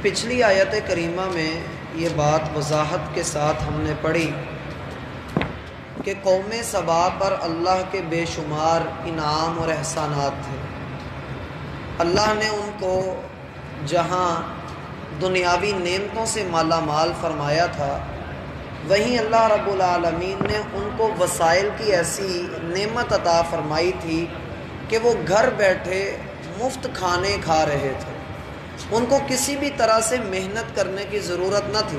پچھلی آیت کریمہ میں یہ بات وضاحت کے ساتھ ہم نے پڑھی کہ قوم سبا پر اللہ کے بے شمار انعام اور احسانات تھے۔ اللہ نے ان کو جہاں دنیاوی نعمتوں سے مالا مال فرمایا تھا، وہیں اللہ رب العالمین نے ان کو وسائل کی ایسی نعمت عطا فرمائی تھی کہ وہ گھر بیٹھے مفت کھانے کھا رہے تھے، ان کو کسی بھی طرح سے محنت کرنے کی ضرورت نہ تھی۔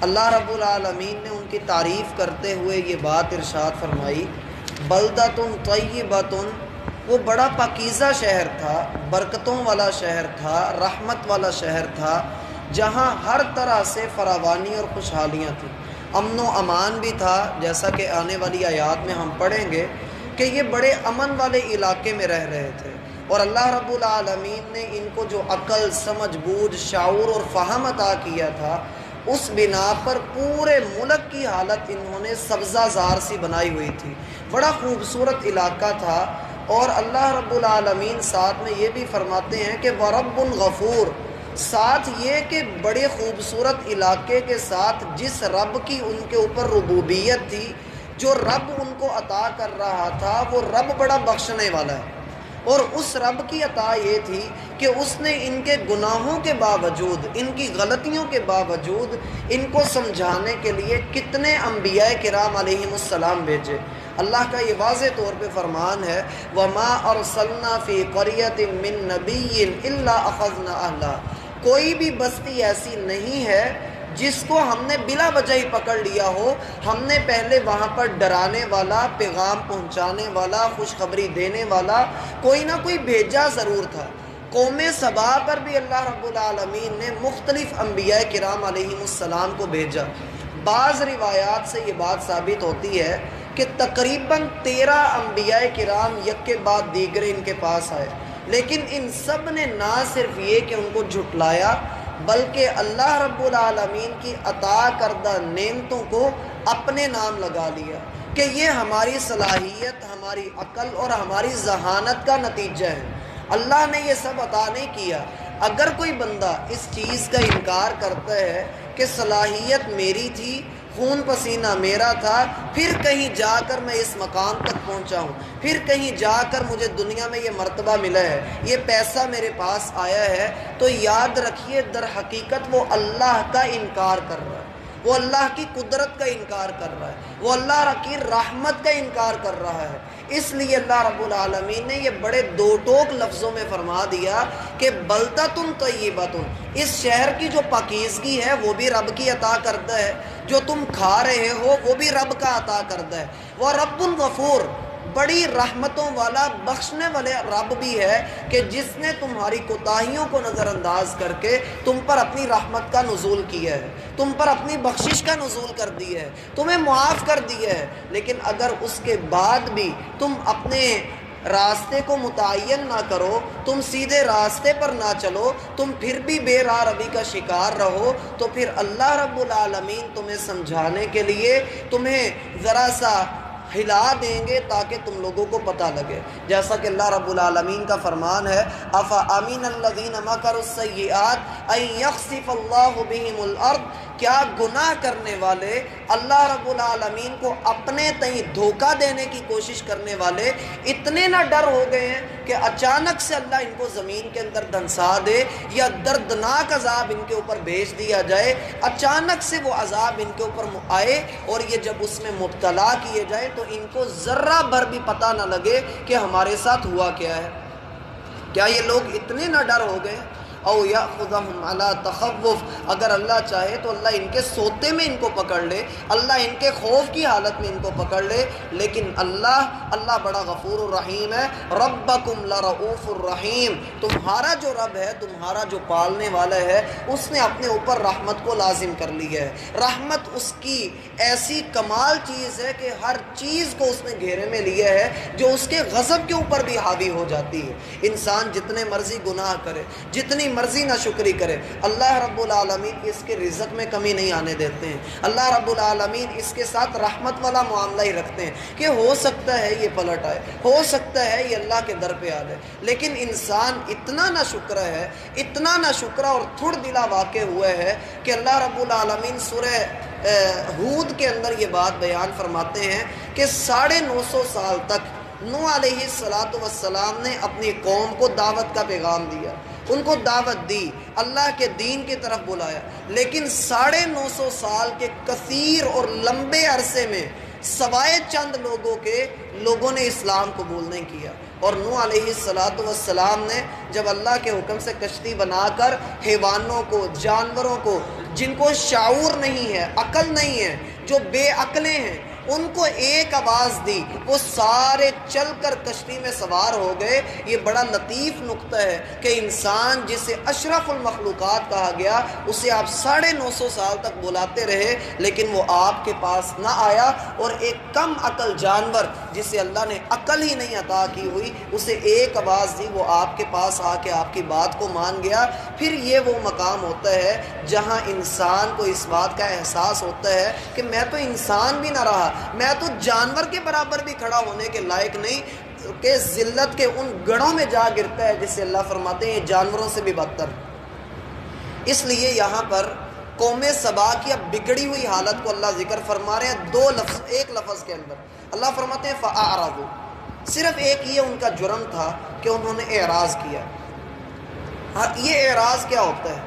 اللہ رب العالمین نے ان کی تعریف کرتے ہوئے یہ بات ارشاد فرمائی، بلدۃ طیبۃ، وہ بڑا پاکیزہ شہر تھا، برکتوں والا شہر تھا، رحمت والا شہر تھا، جہاں ہر طرح سے فراوانی اور خوشحالیاں تھیں، امن و امان بھی تھا، جیسا کہ آنے والی آیات میں ہم پڑھیں گے کہ یہ بڑے امن والے علاقے میں رہ رہے تھے۔ اور اللہ رب العالمین نے ان کو جو عقل، سمجھ بوجھ، شعور اور فہم عطا کیا تھا، اس بنا پر پورے ملک کی حالت انہوں نے سبزہ زار سی بنائی ہوئی تھی، بڑا خوبصورت علاقہ تھا۔ اور اللہ رب العالمین ساتھ میں یہ بھی فرماتے ہیں کہ وَرَبٌّ غفور، ساتھ یہ کہ بڑے خوبصورت علاقے کے ساتھ جس رب کی ان کے اوپر ربوبیت تھی، جو رب ان کو عطا کر رہا تھا، وہ رب بڑا بخشنے والا ہے۔ اور اس رب کی عطا یہ تھی کہ اس نے ان کے گناہوں کے باوجود، ان کی غلطیوں کے باوجود ان کو سمجھانے کے لیے کتنے انبیاء کرام علیہم السلام بھیجے۔ اللہ کا یہ واضح طور پہ فرمان ہے، وَمَا أَرْسَلْنَا فِي قَرْيَةٍ مِّن نَبِيٍّ إِلَّا أَخَذْنَا أَهْلَهَا، کوئی بھی بستی ایسی نہیں ہے جس کو ہم نے بلا وجہ ہی پکڑ لیا ہو، ہم نے پہلے وہاں پر ڈرانے والا، پیغام پہنچانے والا، خوشخبری دینے والا کوئی نہ کوئی بھیجا ضرور تھا۔ قوم سبا پر بھی اللہ رب العالمین نے مختلف انبیاء کرام علیہم السلام کو بھیجا۔ بعض روایات سے یہ بات ثابت ہوتی ہے کہ تقریباً 13 انبیاء کرام یک کے بعد دیگرے ان کے پاس آئے، لیکن ان سب نے نہ صرف یہ کہ ان کو جھٹلایا، بلکہ اللہ رب العالمین کی عطا کردہ نعمتوں کو اپنے نام لگا لیا کہ یہ ہماری صلاحیت، ہماری عقل اور ہماری ذہانت کا نتیجہ ہے، اللہ نے یہ سب عطا نہیں کیا۔ اگر کوئی بندہ اس چیز کا انکار کرتا ہے کہ صلاحیت میری تھی، خون پسینہ میرا تھا، پھر کہیں جا کر میں اس مقام تک پہنچا ہوں، پھر کہیں جا کر مجھے دنیا میں یہ مرتبہ ملا ہے، یہ پیسہ میرے پاس آیا ہے، تو یاد رکھیے در حقیقت وہ اللہ کا انکار کر رہا ہے، وہ اللہ کی قدرت کا انکار کر رہا ہے، وہ اللہ کی رحمت کا انکار کر رہا ہے۔ اس لیے اللہ رب العالمین نے یہ بڑے دو ٹوک لفظوں میں فرما دیا کہ بلدۃ طیبۃ، اس شہر کی جو پاکیزگی ہے وہ بھی رب کی عطا کردہ ہے، جو تم کھا رہے ہو وہ بھی رب کا عطا کردہ ہے۔ وہ رب غفور، بڑی رحمتوں والا، بخشنے والے رب بھی ہے کہ جس نے تمہاری کوتاہیوں کو نظر انداز کر کے تم پر اپنی رحمت کا نزول کیا ہے، تم پر اپنی بخشش کا نزول کر دیا ہے، تمہیں معاف کر دیا ہے۔ لیکن اگر اس کے بعد بھی تم اپنے راستے کو متعین نہ کرو، تم سیدھے راستے پر نہ چلو، تم پھر بھی بے راہ روی کا شکار رہو، تو پھر اللہ رب العالمین تمہیں سمجھانے کے لیے تمہیں ذرا سا ہلا دیں گے تاکہ تم لوگوں کو پتہ لگے، جیسا کہ اللہ رب العالمین کا فرمان ہے، أَفَأَمِنَ الَّذِينَ مَكَرُوا السَّيِّئَاتِ أَن يَخْسِفَ اللَّهُ بِهِمُ الْأَرْضَ، کیا گناہ کرنے والے، اللہ رب العالمین کو اپنے تئیں دھوکہ دینے کی کوشش کرنے والے اتنے نہ ڈر ہو گئے ہیں کہ اچانک سے اللہ ان کو زمین کے اندر دھنسا دے یا دردناک عذاب ان کے اوپر بھیج دیا جائے، اچانک سے وہ عذاب ان کے اوپر آئے اور یہ جب اس میں مبتلا کیے جائے تو ان کو ذرہ بھر بھی پتہ نہ لگے کہ ہمارے ساتھ ہوا کیا ہے۔ کیا یہ لوگ اتنے نہ ڈر ہو گئے؟ او یاخذہم علی تخوف، اگر اللہ چاہے تو اللہ ان کے سوتے میں ان کو پکڑ لے، اللہ ان کے خوف کی حالت میں ان کو پکڑ لے، لیکن اللہ بڑا غفور الرحیم ہے۔ ربکم لرؤوف الرحیم، تمہارا جو رب ہے، تمہارا جو پالنے والا ہے، اس نے اپنے اوپر رحمت کو لازم کر لیا ہے۔ رحمت اس کی ایسی کمال چیز ہے کہ ہر چیز کو اس نے گھیرے میں لیا ہے جو اس کے غضب کے اوپر بھی حاوی ہو جاتی ہے۔ انسان جتنے مرضی گناہ کرے، جتنی مرضی نہ شکری کرے، اللہ رب العالمین اس کے رزق میں کمی نہیں آنے دیتے ہیں، اللہ رب العالمین اس کے ساتھ رحمت والا معاملہ ہی رکھتے ہیں کہ ہو سکتا ہے یہ پلٹ آئے، ہو سکتا ہے یہ اللہ کے در پہ آ جائے۔ لیکن انسان اتنا نہ شکر ہے، اتنا نہ شکر اور تھوڑ دلا واقع ہوا ہے کہ اللہ رب العالمین سورہ ہود کے اندر یہ بات بیان فرماتے ہیں کہ 950 سال تک نوح علیہ السلام نے اپنی قوم کو دعوت کا پیغام دیا، ان کو دعوت دی، اللہ کے دین کی طرف بلایا، لیکن 950 سال کے کثیر اور لمبے عرصے میں سوائے چند لوگوں نے اسلام قبول نہیں کیا۔ اور نوح علیہ السلام نے جب اللہ کے حکم سے کشتی بنا کر حیوانوں کو، جانوروں کو، جن کو شعور نہیں ہے، عقل نہیں ہے، جو بے عقلیں ہیں، ان کو ایک آواز دی، وہ سارے چل کر کشتی میں سوار ہو گئے۔ یہ بڑا لطیف نقطہ ہے کہ انسان جسے اشرف المخلوقات کہا گیا، اسے آپ 950 سال تک بلاتے رہے لیکن وہ آپ کے پاس نہ آیا، اور ایک کم عقل جانور جسے اللہ نے عقل ہی نہیں عطا کی ہوئی، اسے ایک آواز دی، وہ آپ کے پاس آ کے آپ کی بات کو مان گیا۔ پھر یہ وہ مقام ہوتا ہے جہاں انسان کو اس بات کا احساس ہوتا ہے کہ میں تو انسان بھی نہ رہا، میں تو جانور کے برابر بھی کھڑا ہونے کے لائق نہیں، کہ ذلت کے ان گڑھوں میں جا گرتا ہے جسے اللہ فرماتے ہیں جانوروں سے بھی بدتر۔ اس لیے یہاں پر قوم سبا کی اب بگڑی ہوئی حالت کو اللہ ذکر فرما رہے ہیں ایک لفظ کے اندر۔ اللہ فرماتے ہیں فَأَعْرَضُوا، صرف ایک یہ ان کا جرم تھا کہ انہوں نے اعراض کیا۔ یہ اعراض کیا ہوتا ہے؟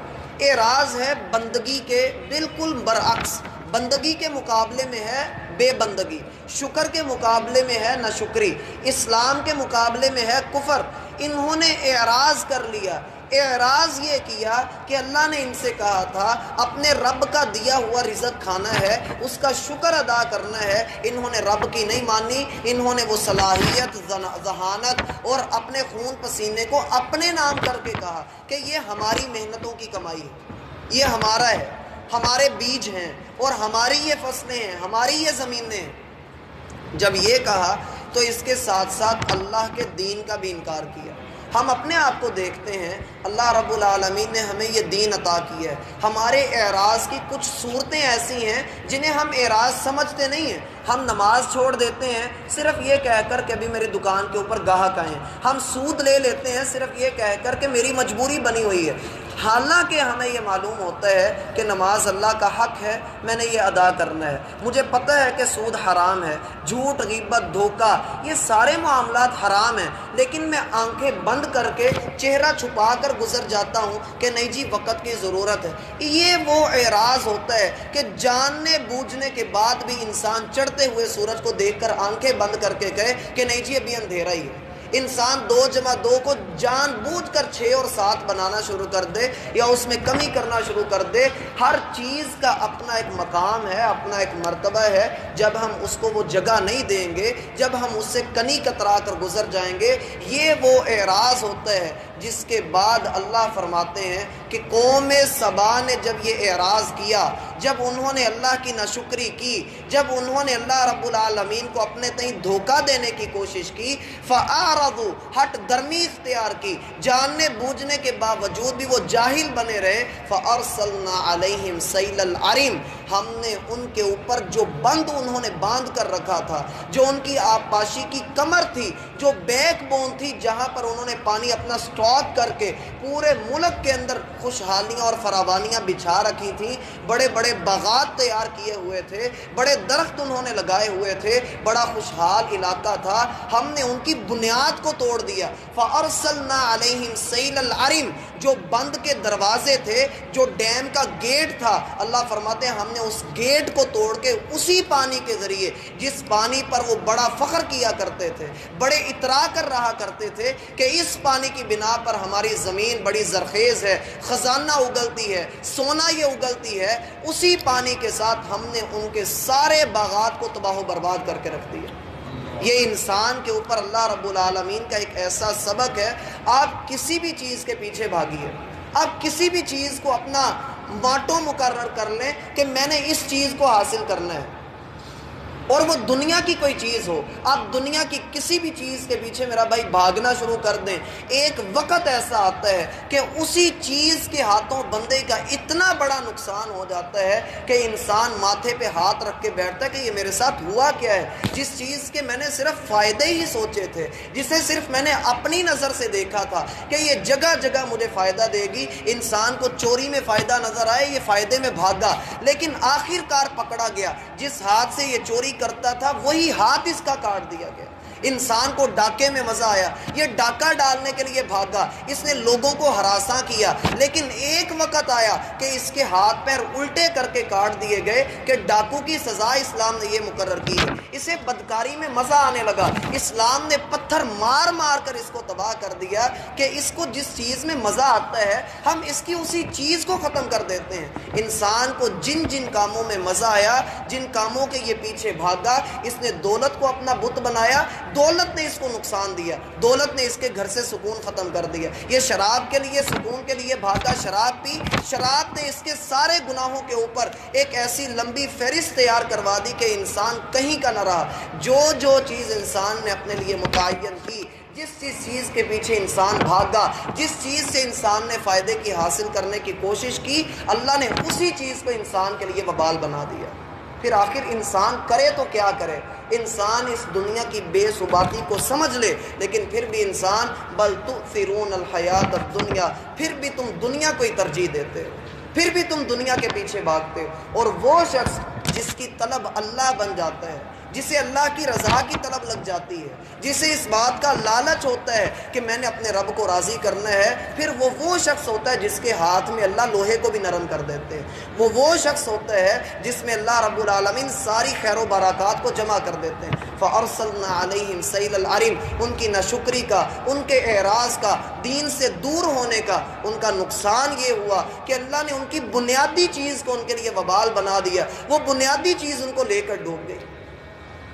اعراض ہے بندگی کے بالکل برعکس، بندگی کے مقابلے میں ہے بے بندگی، شکر کے مقابلے میں ہے ناشکری، اسلام کے مقابلے میں ہے کفر۔ انہوں نے اعراض کر لیا۔ اعراض یہ کیا کہ اللہ نے ان سے کہا تھا اپنے رب کا دیا ہوا رزق کھانا ہے، اس کا شکر ادا کرنا ہے، انہوں نے رب کی نہیں مانی، انہوں نے وہ صلاحیت، ذہانت اور اپنے خون پسینے کو اپنے نام کر کے کہا کہ یہ ہماری محنتوں کی کمائی ہے، یہ ہمارا ہے، ہمارے بیج ہیں اور ہماری یہ فصلیں ہیں، ہماری یہ زمینیں ہیں۔ جب یہ کہا تو اس کے ساتھ ساتھ اللہ کے دین کا بھی انکار کیا۔ ہم اپنے آپ کو دیکھتے ہیں، اللہ رب العالمین نے ہمیں یہ دین عطا کیا ہے، ہمارے اعراض کی کچھ صورتیں ایسی ہیں جنہیں ہم اعراض سمجھتے نہیں ہیں۔ ہم نماز چھوڑ دیتے ہیں صرف یہ کہہ کر کہ ابھی میری دکان کے اوپر گاہک آئے ہیں، ہم سود لے لیتے ہیں صرف یہ کہہ کر کہ میری مجبوری بنی ہوئی ہے، حالانکہ ہمیں یہ معلوم ہوتا ہے کہ نماز اللہ کا حق ہے، میں نے یہ ادا کرنا ہے، مجھے پتہ ہے کہ سود حرام ہے، جھوٹ، غیبت، دھوکہ، یہ سارے معاملات حرام ہیں، لیکن میں آنکھیں بند کر کے چہرہ چھپا کر گزر جاتا ہوں کہ نہیں جی وقت کی ضرورت ہے۔ یہ وہ اعراض ہوتا ہے کہ جاننے بوجھنے کے بعد بھی انسان چڑھتے ہوئے سورج کو دیکھ کر آنکھیں بند کر کے کہے کہ نہیں جی ابھی اندھیرا ہی ہے۔ انسان 2 + 2 کو جان بوجھ کر 6 اور 7 بنانا شروع کر دے یا اس میں کمی کرنا شروع کر دے۔ ہر چیز کا اپنا ایک مقام ہے، اپنا ایک مرتبہ ہے۔ جب ہم اس کو وہ جگہ نہیں دیں گے، جب ہم اس سے کنی کترا کر گزر جائیں گے، یہ وہ اعراض ہوتا ہے جس کے بعد اللہ فرماتے ہیں کہ قوم سبا نے جب یہ اعراض کیا، جب انہوں نے اللہ کی ناشکری کی، جب انہوں نے اللہ رب العالمین کو اپنے تئیں دھوکہ دینے کی کوشش کی، فَأَعْرَضُوا، ہٹ درمی اختیار کی، جاننے بوجھنے کے باوجود بھی وہ جاہل بنے رہے، فَأَرْسَلْنَا عَلَيْهِمْ سَيْلَ الْعَرِمِ، ہم نے ان کے اوپر جو بند انہوں نے باندھ کر رکھا تھا، جو ان کی آبپاشی کی کمر تھی، جو بیک بون تھی، جہاں پر انہوں نے پانی اپنا سٹاک کر کے پورے ملک کے اندر خوشحالیاں اور فراوانیاں بچھا رکھی تھیں، بڑے بڑے باغات تیار کیے ہوئے تھے، بڑے درخت انہوں نے لگائے ہوئے تھے، بڑا خوشحال علاقہ تھا، ہم نے ان کی بنیاد کو توڑ دیا۔ فَأَرْسَلْنَا عَلَيْهِمْ سَيْلَ الْعَرِمِ، جو بند کے دروازے تھے، جو ڈیم کا گیٹ تھا، اللہ فرماتے ہیں ہم نے اس گیٹ کو توڑ کے اسی پانی کے ذریعے، جس پانی پر وہ بڑا فخر کیا کرتے تھے، بڑے اترا کر رہا کرتے تھے کہ اس پانی کی بنا پر ہماری زمین بڑی زرخیز ہے، خزانہ اگلتی ہے، سونا یہ اگلتی ہے، اسی پانی کے ساتھ ہم نے ان کے سارے باغات کو تباہ و برباد کر کے رکھ دیا۔ یہ انسان کے اوپر اللہ رب العالمین کا ایک ایسا سبق ہے۔ آپ کسی بھی چیز کے پیچھے بھاگیے، آپ کسی بھی چیز کو اپنا ماٹو مقرر کر لیں کہ میں نے اس چیز کو حاصل کرنا ہے، اور وہ دنیا کی کوئی چیز ہو، آپ دنیا کی کسی بھی چیز کے پیچھے میرا بھائی بھاگنا شروع کر دیں، ایک وقت ایسا آتا ہے کہ اسی چیز کے ہاتھوں بندے کا اتنا بڑا نقصان ہو جاتا ہے کہ انسان ماتھے پہ ہاتھ رکھ کے بیٹھتا ہے کہ یہ میرے ساتھ ہوا کیا ہے، جس چیز کے میں نے صرف فائدے ہی سوچے تھے، جسے صرف میں نے اپنی نظر سے دیکھا تھا کہ یہ جگہ جگہ مجھے فائدہ دے گی، انسان کو چوری میں فائدہ نظر آئے، یہ فائدے میں بھاگا، لیکن آخر کار پکڑا گیا، جس ہاتھ سے یہ چوری کرتا تھا وہی ہاتھ اس کا کاٹ دیا گیا۔ انسان کو ڈاکے میں مزہ آیا، یہ ڈاکہ ڈالنے کے لیے بھاگا، اس نے لوگوں کو ہراساں کیا، لیکن ایک وقت آیا کہ اس کے ہاتھ پیر الٹے کر کے کاٹ دیے گئے کہ ڈاکو کی سزا اسلام نے یہ مقرر کی ہے۔ اسے بدکاری میں مزہ آنے لگا، اسلام نے پتھر مار مار کر اس کو تباہ کر دیا کہ اس کو جس چیز میں مزہ آتا ہے ہم اس کی اسی چیز کو ختم کر دیتے ہیں۔ انسان کو جن جن کاموں میں مزہ آیا، جن کاموں کے یہ پیچھے بھاگا، اس نے دولت کو اپنا بت بنایا، دولت نے اس کو نقصان دیا، دولت نے اس کے گھر سے سکون ختم کر دیا۔ یہ شراب کے لیے سکون کے لیے بھاگا، شراب پی، شراب نے اس کے سارے گناہوں کے اوپر ایک ایسی لمبی فہرست تیار کروا دی کہ انسان کہیں کا نہ رہا۔ جو چیز انسان نے اپنے لیے متعین کی، جس چیز کے پیچھے انسان بھاگا، جس چیز سے انسان نے فائدے کی حاصل کرنے کی کوشش کی، اللہ نے اسی چیز کو انسان کے لیے وبال بنا دیا۔ پھر آخر انسان کرے تو کیا کرے؟ انسان اس دنیا کی بے ثباتی کو سمجھ لے، لیکن پھر بھی انسان بل تؤثرون الحیات الدنیا، پھر بھی تم دنیا کو ہی ترجیح دیتے ہو، پھر بھی تم دنیا کے پیچھے بھاگتے ہو۔ اور وہ شخص جس کی طلب اللہ بن جاتا ہے، جسے اللہ کی رضا کی طلب لگ جاتی ہے، جسے اس بات کا لالچ ہوتا ہے کہ میں نے اپنے رب کو راضی کرنا ہے، پھر وہ شخص ہوتا ہے جس کے ہاتھ میں اللہ لوہے کو بھی نرم کر دیتے ہیں۔ وہ شخص ہوتا ہے جس میں اللہ رب العالمین ساری خیر و برکات کو جمع کر دیتے ہیں۔ فَأَرْسَلْنَا عَلَيْهِمْ سَيْلَ الْعَرِمِ، ان کی ناشکری کا، ان کے اعراض کا، دین سے دور ہونے کا ان کا نقصان یہ ہوا کہ اللہ نے ان کی بنیادی چیز کو ان کے لیے وبال بنا دیا، وہ بنیادی چیز ان کو لے کر ڈوب گئی۔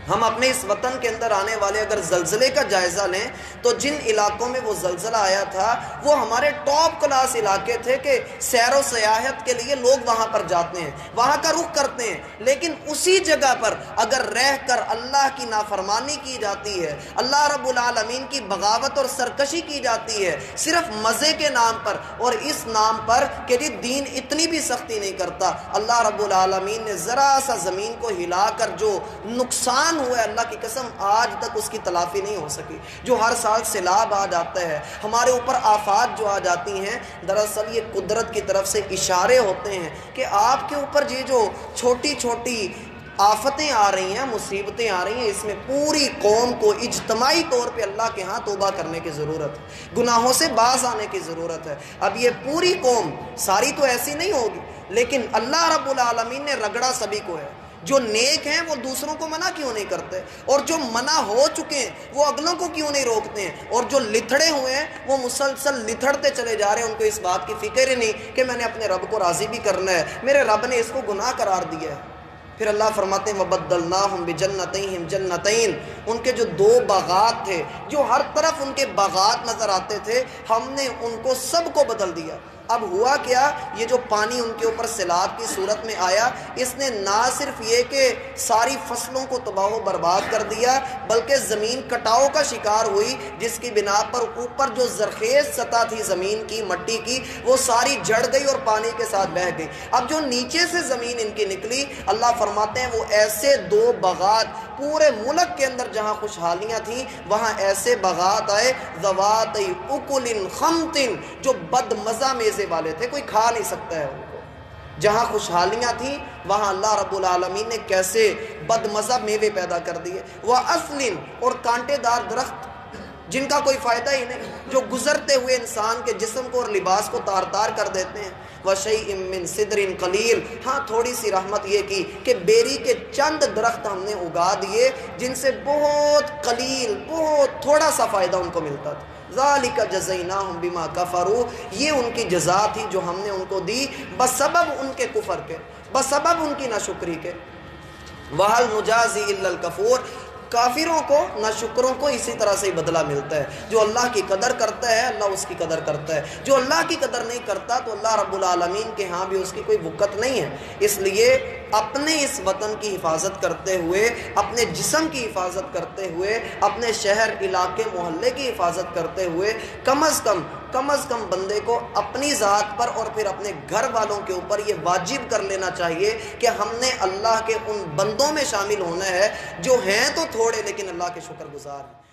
ہم اپنے اس وطن کے اندر آنے والے اگر زلزلے کا جائزہ لیں تو جن علاقوں میں وہ زلزلہ آیا تھا وہ ہمارے ٹاپ کلاس علاقے تھے کہ سیر و سیاحت کے لیے لوگ وہاں پر جاتے ہیں، وہاں کا رخ کرتے ہیں، لیکن اسی جگہ پر اگر رہ کر اللہ کی نافرمانی کی جاتی ہے، اللہ رب العالمین کی بغاوت اور سرکشی کی جاتی ہے صرف مزے کے نام پر، اور اس نام پر کہ دین اتنی بھی سختی نہیں کرتا، اللہ رب العالمین نے ذرا سا زمین کو ہلا کر جو نقصان ہوا ہے، اللہ کی قسم آج تک اس کی تلافی نہیں ہو سکی۔ جو ہر سال سیلاب آ جاتا ہے، ہمارے اوپر آفات جو آ جاتی ہیں، دراصل یہ قدرت کی طرف سے اشارے ہوتے ہیں کہ آپ کے اوپر یہ جو چھوٹی چھوٹی آفتیں آ رہی ہیں، مصیبتیں آ رہی ہیں، اس میں پوری قوم کو اجتماعی طور پہ اللہ کے ہاں توبہ کرنے کی ضرورت ہے، گناہوں سے باز آنے کی ضرورت ہے۔ اب یہ پوری قوم ساری تو ایسی نہیں ہوگی، لیکن اللہ رب العالمین نے رگڑا سبھی کو ہے۔ جو نیک ہیں وہ دوسروں کو منع کیوں نہیں کرتے، اور جو منع ہو چکے ہیں وہ اگلوں کو کیوں نہیں روکتے ہیں، اور جو لتھڑے ہوئے ہیں وہ مسلسل لتھڑتے چلے جا رہے ہیں، ان کو اس بات کی فکر ہی نہیں کہ میں نے اپنے رب کو راضی بھی کرنا ہے، میرے رب نے اس کو گناہ قرار دیا ہے۔ پھر اللہ فرماتے ہیں وَبَدَّلْنَاهُمْ بِجَنَّتَيْهِمْ جَنَّتَيْن، ان کے جو دو باغات تھے، جو ہر طرف ان کے باغات نظر آتے تھے، ہم نے ان کو سب کو بدل دیا۔ اب ہوا کیا، یہ جو پانی ان کے اوپر سیلاب کی صورت میں آیا، اس نے نہ صرف یہ کہ ساری فصلوں کو تباہ و برباد کر دیا، بلکہ زمین کٹاؤ کا شکار ہوئی، جس کی بنا پر اوپر جو زرخیز سطح تھی زمین کی، مٹی کی، وہ ساری جھڑ گئی اور پانی کے ساتھ بہہ گئی۔ اب جو نیچے سے زمین ان کی نکلی، اللہ فرماتے ہیں وہ ایسے دو باغات پورے ملک کے اندر جہاں خوشحالیاں تھیں وہاں ایسے باغات آئے ذوات اکل خمط، جو بد مزہ میزے والے تھے، کوئی کھا نہیں سکتا ہے ان کو۔ جہاں خوشحالیاں تھیں وہاں اللہ رب العالمین نے کیسے بد مزہ میوے پیدا کر دیے۔ وَأَصْلٍ، اور کانٹے دار درخت جن کا کوئی فائدہ ہی نہیں، جو گزرتے ہوئے انسان کے جسم کو اور لباس کو تار تار کر دیتے ہیں۔ وَشَيْءٍ مِّن صِدْرٍ قَلِيلٍ، ہاں تھوڑی سی رحمت یہ کی کہ بیری کے چند درخت ہم نے اگا دیے جن سے بہت قلیل، بہت تھوڑا سا فائدہ ان کو ملتا تھا۔ ذَلِكَ جَزَيْنَاهُمْ بِمَا كَفَرُوا، یہ ان کی جزا تھی جو ہم نے ان کو دی بسبب ان کے کفر کے، بسبب ان کی ناشکری کے۔ وَهَلْ نُجَازِي إِلَّا الْكَفُورَ، کافروں کو ناشکروں کو اسی طرح سے ہی بدلہ ملتا ہے. جو اللہ کی قدر کرتا ہے اللہ اس کی قدر کرتا ہے، جو اللہ کی قدر نہیں کرتا تو اللہ رب العالمین کے ہاں بھی اس کی کوئی وقت نہیں ہے. اس لیے اپنے اس وطن کی حفاظت کرتے ہوئے، اپنے جسم کی حفاظت کرتے ہوئے، اپنے شہر علاقے محلے کی حفاظت کرتے ہوئے کم از کم بندے کو اپنی ذات پر اور پھر اپنے گھر والوں کے اوپر یہ واجب کر لینا چاہیے کہ ہم نے اللہ کے ان بندوں میں شامل ہونا ہے جو ہیں تو تھوڑے لیکن اللہ کے شکر گزار ہیں.